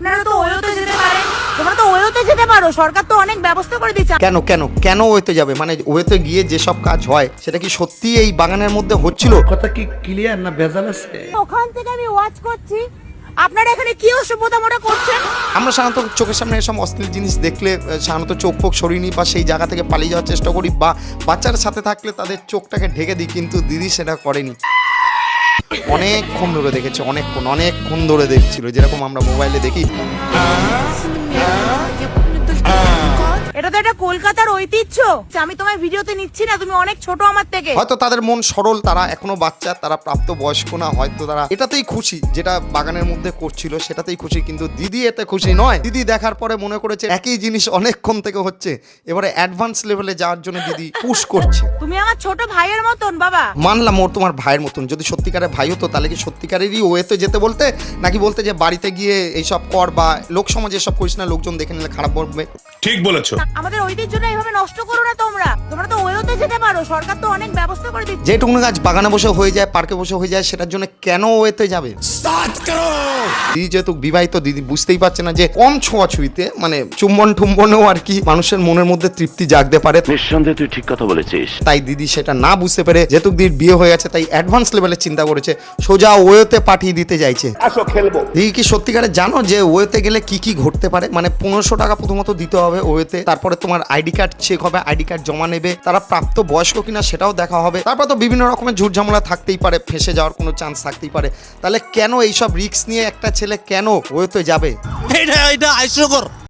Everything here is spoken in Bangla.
আপনারা তো ওয়োতে যেতে পারেন, তোমরা তো ওয়োতে যেতে পারো, সরকার তো অনেক ব্যবস্থা করে দিচ্ছে। কেন কেন কেন ওয়েতে যাবে? মানে ওয়েতে গিয়ে যেসব কাজ হয় সেটা কি সত্যি এই বাগানের মধ্যে হচ্ছিল? কথা কি ক্লিয়ার না ভেজাল আছে? ওখান থেকে আমি ওয়াচ করছি, আপনারা এখানে কি অসভ্যতা মোটা করছেন? আমরা সাধারণত চোখের সামনে এসব অশ্লীল জিনিস দেখলে সাধারণত চোখ ফোক সরিয়ে নিই বা সেই জায়গা থেকে পালিয়ে যাওয়ার চেষ্টা করি, বা বাচ্চার সাথে থাকলে তাদের চোখটাকে ঢেকে দিই, কিন্তু দিদি সেটা করেনি। অনেকক্ষণ ধরে দেখেছে, অনেকক্ষণ ধরে দেখছিল, যেরকম আমরা মোবাইলে দেখি। এটা তো একটা কলকাতার ঐতিহ্য। আমি তোমার ভিডিওতে নিচ্ছি না, তুমি অনেক ছোট আমার থেকে। হয়তো তাদের মন সরল, তারা এখনো বাচ্চা, তারা প্রাপ্ত বয়স্ক না, হয়তো তারা এটাতেই খুশি, যেটা বাগানের মধ্যে করছিল সেটাতেই খুশি, কিন্তু দিদি এতে খুশি নয়। দিদি দেখার পরে মনে করেছে একই জিনিস অনেকক্ষণ থেকে হচ্ছে, এবারে অ্যাডভান্স লেভেলে যাওয়ার জন্য দিদি পুশ করছে। তুমি আমার ছোট ভাইয়ের মতন বাবা। মানলাম ওর তোমার ভাইয়ের মতন, যদি সত্যিকারের ভাই হতো তাহলে কি সত্যিকারেরই ওয়েতে যেতে বলতে, নাকি বলতে যে বাড়িতে গিয়ে এইসব কর, বা লোক সমাজে এসব করিস না, লোকজন দেখে নিলে খারাপ বলবে। ঠিক বলেছো। আমাদের ঐতিহ্যটা এইভাবে নষ্ট করো না তোমরা। তোমরা তো ওয়োতে যেতে পারো, সরকার তো অনেক ব্যবস্থা করে দিচ্ছে। যেটুকুনো গাছ বাগানে বসে হয়ে যায়, পার্কে বসে হয়ে যায়, সেটার জন্য কেন ওয়েতে যাবে? দিদি যেহেতু বিবাহিত, দিদি বুঝতেই পারছে না যে কম ছোঁয়াছুঁইতে, মানে চুম্বন টুম্বনেও আর কি মানুষের মনের মধ্যে তৃপ্তি জাগতে পারে। নিঃসন্দেহে তুই ঠিক কথা বলেছিস। তাই দিদি সেটা না বুঝতে পেরে, যেহেতু দিদির বিয়ে হয়ে গেছে, তাই অ্যাডভান্স লেভেলে চিন্তা করেছে, সোজা ওয়েতে পাঠিয়ে দিতে চাইছে। আসো খেলবো। দিদি কি সত্যিকারে জানো যে ওয়েতে গেলে কি কি ঘটতে পারে? মানে 1500 টাকা প্রথমত দিতে হবে ওয়েতে, তারপরে তোমার আইডি কার্ড চেক হবে, আইডি কার্ড জমা নেবে, তারা প্রাপ্ত বয়স্ক কিনা সেটাও দেখা হবে, তারপর তো বিভিন্ন রকমের ঝুট ঝামেলা থাকতেই পারে, ফেঁসে যাওয়ার কোনো চান্স থাকতেই পারে। তাহলে কেন এইসব রিস্ক নিয়ে একটা ছেলে কেন ওয়েতে যাবে? এটা হাস্যকর।